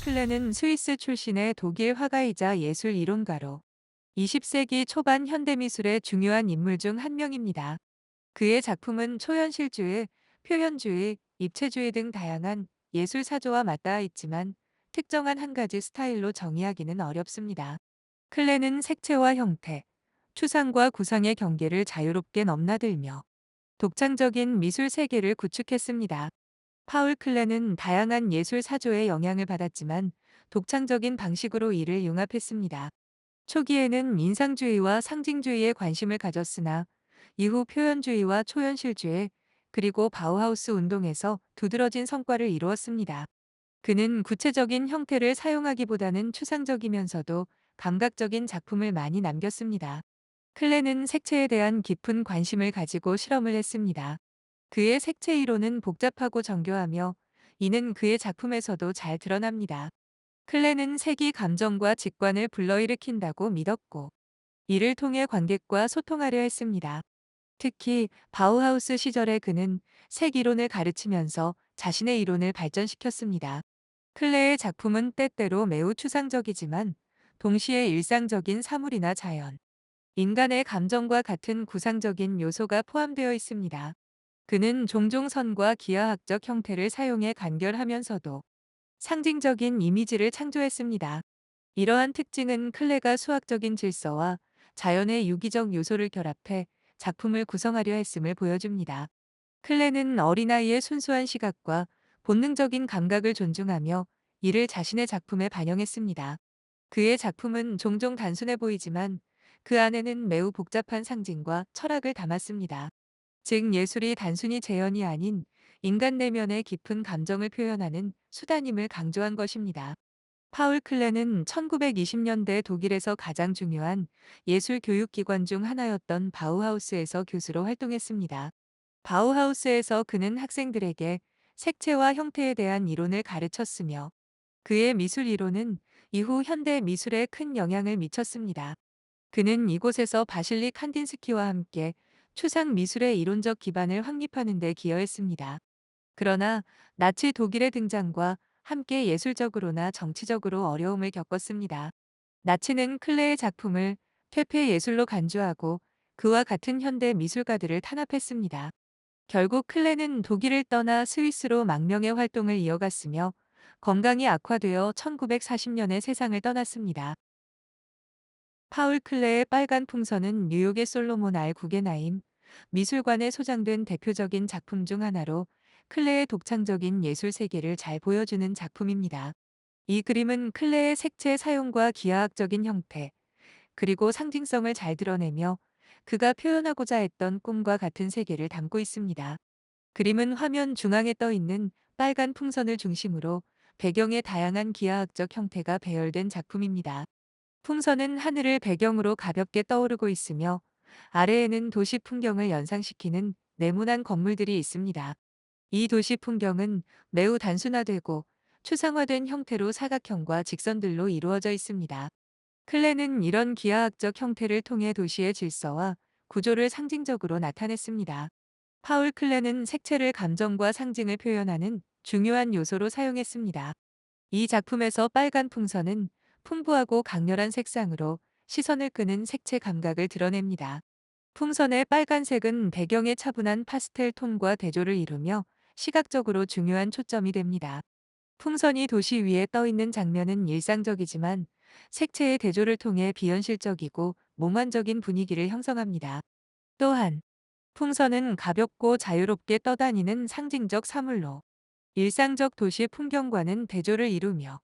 클레는 스위스 출신의 독일 화가이자 예술 이론가로 20세기 초반 현대미술의 중요한 인물 중 한 명입니다. 그의 작품은 초현실주의, 표현주의, 입체주의 등 다양한 예술 사조와 맞닿아 있지만 특정한 한 가지 스타일로 정의하기는 어렵습니다. 클레는 색채와 형태, 추상과 구상의 경계를 자유롭게 넘나들며 독창적인 미술 세계를 구축했습니다. 파울 클레는 다양한 예술 사조의 영향을 받았지만 독창적인 방식으로 이를 융합했습니다. 초기에는 인상주의와 상징주의에 관심을 가졌으나 이후 표현주의와 초현실주의 그리고 바우하우스 운동에서 두드러진 성과를 이루었습니다. 그는 구체적인 형태를 사용하기보다는 추상적이면서도 감각적인 작품을 많이 남겼습니다. 클레는 색채에 대한 깊은 관심을 가지고 실험을 했습니다. 그의 색채 이론은 복잡하고 정교하며 이는 그의 작품에서도 잘 드러납니다. 클레는 색이 감정과 직관을 불러일으킨다고 믿었고 이를 통해 관객과 소통하려 했습니다. 특히 바우하우스 시절에 그는 색 이론을 가르치면서 자신의 이론을 발전시켰습니다. 클레의 작품은 때때로 매우 추상적이지만 동시에 일상적인 사물이나 자연, 인간의 감정과 같은 구상적인 요소가 포함되어 있습니다. 그는 종종 선과 기하학적 형태를 사용해 간결하면서도 상징적인 이미지를 창조했습니다. 이러한 특징은 클레가 수학적인 질서와 자연의 유기적 요소를 결합해 작품을 구성하려 했음을 보여줍니다. 클레는 어린아이의 순수한 시각과 본능적인 감각을 존중하며 이를 자신의 작품에 반영했습니다. 그의 작품은 종종 단순해 보이지만 그 안에는 매우 복잡한 상징과 철학을 담았습니다. 즉 예술이 단순히 재현이 아닌 인간 내면의 깊은 감정을 표현하는 수단임을 강조한 것입니다. 파울 클레는 1920년대 독일에서 가장 중요한 예술 교육기관 중 하나였던 바우하우스에서 교수로 활동했습니다. 바우하우스에서 그는 학생들에게 색채와 형태에 대한 이론을 가르쳤으며 그의 미술 이론은 이후 현대 미술에 큰 영향을 미쳤습니다. 그는 이곳에서 바실리 칸딘스키와 함께 추상 미술의 이론적 기반을 확립하는 데 기여했습니다. 그러나 나치 독일의 등장과 함께 예술적으로나 정치적으로 어려움을 겪었습니다. 나치는 클레의 작품을 퇴폐 예술로 간주하고 그와 같은 현대 미술가들을 탄압했습니다. 결국 클레는 독일을 떠나 스위스로 망명의 활동을 이어갔으며 건강이 악화되어 1940년에 세상을 떠났습니다. 파울 클레의 빨간 풍선은 뉴욕의 솔로몬 알 구겐하임 미술관에 소장된 대표적인 작품 중 하나로 클레의 독창적인 예술 세계를 잘 보여주는 작품입니다. 이 그림은 클레의 색채 사용과 기하학적인 형태, 그리고 상징성을 잘 드러내며 그가 표현하고자 했던 꿈과 같은 세계를 담고 있습니다. 그림은 화면 중앙에 떠 있는 빨간 풍선을 중심으로 배경의 다양한 기하학적 형태가 배열된 작품입니다. 풍선은 하늘을 배경으로 가볍게 떠오르고 있으며 아래에는 도시 풍경을 연상시키는 네모난 건물들이 있습니다. 이 도시 풍경은 매우 단순화되고 추상화된 형태로 사각형과 직선들로 이루어져 있습니다. 클레는 이런 기하학적 형태를 통해 도시의 질서와 구조를 상징적으로 나타냈습니다. 파울 클레는 색채를 감정과 상징을 표현하는 중요한 요소로 사용했습니다. 이 작품에서 빨간 풍선은 풍부하고 강렬한 색상으로 시선을 끄는 색채 감각을 드러냅니다. 풍선의 빨간색은 배경의 차분한 파스텔 톤과 대조를 이루며 시각적으로 중요한 초점이 됩니다. 풍선이 도시 위에 떠 있는 장면은 일상적이지만 색채의 대조를 통해 비현실적이고 몽환적인 분위기를 형성합니다. 또한 풍선은 가볍고 자유롭게 떠다니는 상징적 사물로 일상적 도시 풍경과는 대조를 이루며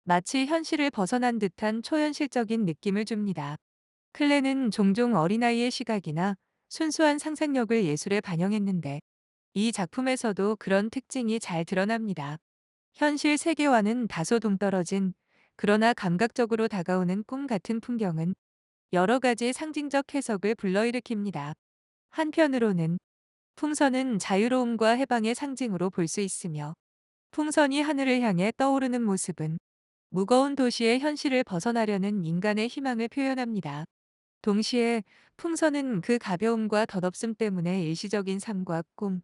마치 현실을 벗어난 듯한 초현실적인 느낌을 줍니다. 클레는 종종 어린아이의 시각이나 순수한 상상력을 예술에 반영했는데 이 작품에서도 그런 특징이 잘 드러납니다. 현실 세계와는 다소 동떨어진 그러나 감각적으로 다가오는 꿈 같은 풍경은 여러 가지 상징적 해석을 불러일으킵니다. 한편으로는 풍선은 자유로움과 해방의 상징으로 볼 수 있으며 풍선이 하늘을 향해 떠오르는 모습은 무거운 도시의 현실을 벗어나려는 인간의 희망을 표현합니다. 동시에 풍선은 그 가벼움과 덧없음 때문에 일시적인 삶과 꿈,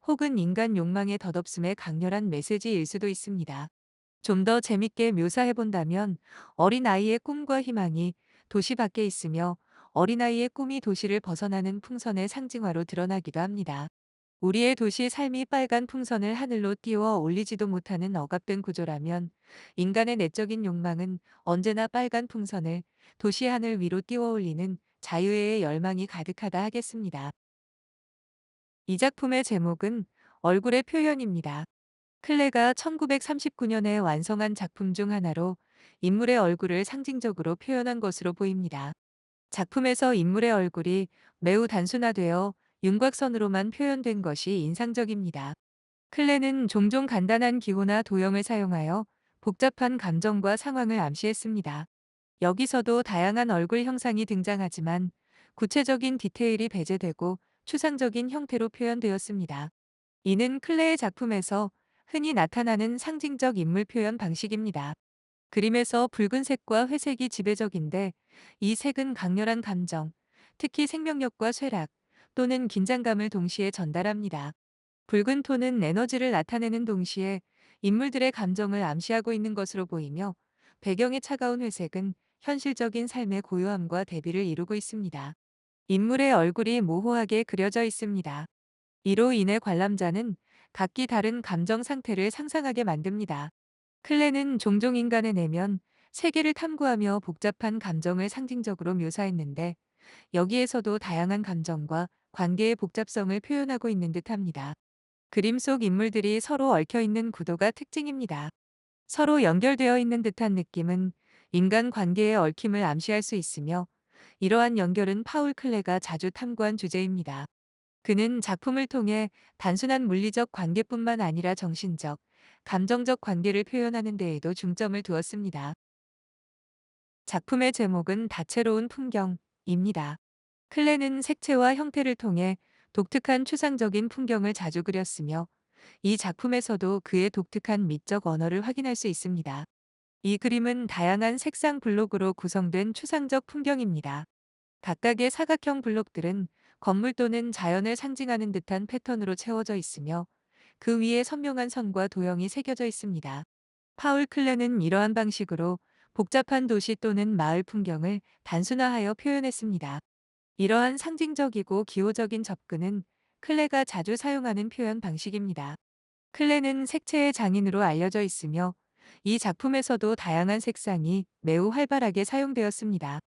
혹은 인간 욕망의 덧없음의 강렬한 메시지일 수도 있습니다. 좀 더 재밌게 묘사해 본다면 어린아이의 꿈과 희망이 도시 밖에 있으며 어린아이의 꿈이 도시를 벗어나는 풍선의 상징화로 드러나기도 합니다. 우리의 도시 삶이 빨간 풍선을 하늘로 띄워 올리지도 못하는 억압된 구조라면 인간의 내적인 욕망은 언제나 빨간 풍선을 도시 하늘 위로 띄워 올리는 자유의 열망이 가득하다 하겠습니다. 이 작품의 제목은 얼굴의 표현입니다. 클레가 1939년에 완성한 작품 중 하나로 인물의 얼굴을 상징적으로 표현한 것으로 보입니다. 작품에서 인물의 얼굴이 매우 단순화되어 윤곽선으로만 표현된 것이 인상적입니다. 클레는 종종 간단한 기호나 도형을 사용하여 복잡한 감정과 상황을 암시했습니다. 여기서도 다양한 얼굴 형상이 등장하지만 구체적인 디테일이 배제되고 추상적인 형태로 표현되었습니다. 이는 클레의 작품에서 흔히 나타나는 상징적 인물 표현 방식입니다. 그림에서 붉은색과 회색이 지배적인데 이 색은 강렬한 감정, 특히 생명력과 쇠락 또는 긴장감을 동시에 전달합니다. 붉은 톤은 에너지를 나타내는 동시에 인물들의 감정을 암시하고 있는 것으로 보이며 배경의 차가운 회색은 현실적인 삶의 고요함과 대비를 이루고 있습니다. 인물의 얼굴이 모호하게 그려져 있습니다. 이로 인해 관람자는 각기 다른 감정 상태를 상상하게 만듭니다. 클레는 종종 인간의 내면, 세계를 탐구하며 복잡한 감정을 상징적으로 묘사했는데 여기에서도 다양한 감정과 관계의 복잡성을 표현하고 있는 듯합니다. 그림 속 인물들이 서로 얽혀 있는 구도가 특징입니다. 서로 연결되어 있는 듯한 느낌은 인간 관계의 얽힘을 암시할 수 있으며 이러한 연결은 파울 클레가 자주 탐구한 주제입니다. 그는 작품을 통해 단순한 물리적 관계뿐만 아니라 정신적, 감정적 관계를 표현하는 데에도 중점을 두었습니다. 작품의 제목은 다채로운 풍경입니다. 클레는 색채와 형태를 통해 독특한 추상적인 풍경을 자주 그렸으며 이 작품에서도 그의 독특한 미적 언어를 확인할 수 있습니다. 이 그림은 다양한 색상 블록으로 구성된 추상적 풍경입니다. 각각의 사각형 블록들은 건물 또는 자연을 상징하는 듯한 패턴으로 채워져 있으며 그 위에 선명한 선과 도형이 새겨져 있습니다. 파울 클레는 이러한 방식으로 복잡한 도시 또는 마을 풍경을 단순화하여 표현했습니다. 이러한 상징적이고 기호적인 접근은 클레가 자주 사용하는 표현 방식입니다. 클레는 색채의 장인으로 알려져 있으며 이 작품에서도 다양한 색상이 매우 활발하게 사용되었습니다.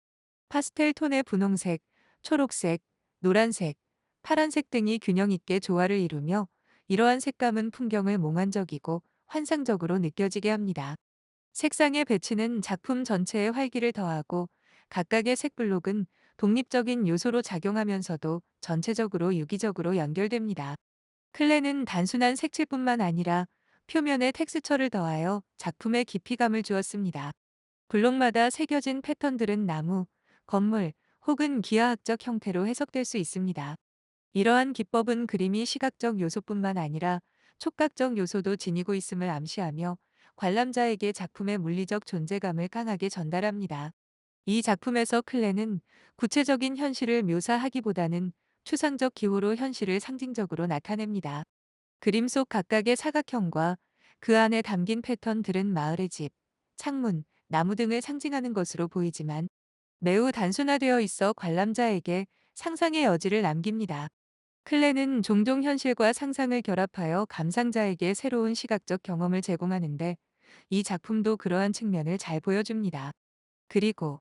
파스텔 톤의 분홍색, 초록색, 노란색, 파란색 등이 균형 있게 조화를 이루며 이러한 색감은 풍경을 몽환적이고 환상적으로 느껴지게 합니다. 색상의 배치는 작품 전체에 활기를 더하고 각각의 색 블록은 독립적인 요소로 작용하면서도 전체적으로 유기적으로 연결됩니다. 클레는 단순한 색칠뿐만 아니라 표면에 텍스처를 더하여 작품에 깊이감을 주었습니다. 블록마다 새겨진 패턴들은 나무, 건물 혹은 기하학적 형태로 해석될 수 있습니다. 이러한 기법은 그림이 시각적 요소뿐만 아니라 촉각적 요소도 지니고 있음을 암시하며 관람자에게 작품의 물리적 존재감을 강하게 전달합니다. 이 작품에서 클레는 구체적인 현실을 묘사하기보다는 추상적 기호로 현실을 상징적으로 나타냅니다. 그림 속 각각의 사각형과 그 안에 담긴 패턴들은 마을의 집, 창문, 나무 등을 상징하는 것으로 보이지만 매우 단순화되어 있어 관람자에게 상상의 여지를 남깁니다. 클레는 종종 현실과 상상을 결합하여 감상자에게 새로운 시각적 경험을 제공하는데 이 작품도 그러한 측면을 잘 보여줍니다. 그리고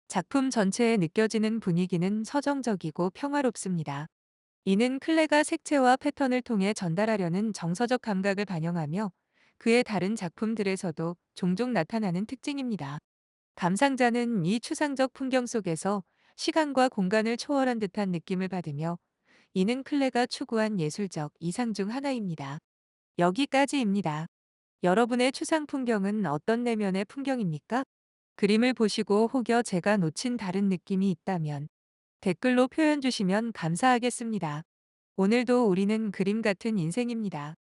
작품 전체에 느껴지는 분위기는 서정적이고 평화롭습니다. 이는 클레가 색채와 패턴을 통해 전달하려는 정서적 감각을 반영하며 그의 다른 작품들에서도 종종 나타나는 특징입니다. 감상자는 이 추상적 풍경 속에서 시간과 공간을 초월한 듯한 느낌을 받으며 이는 클레가 추구한 예술적 이상 중 하나입니다. 여기까지입니다. 여러분의 추상 풍경은 어떤 내면의 풍경입니까? 그림을 보시고 혹여 제가 놓친 다른 느낌이 있다면 댓글로 표현 주시면 감사하겠습니다. 오늘도 우리는 그림 같은 인생입니다.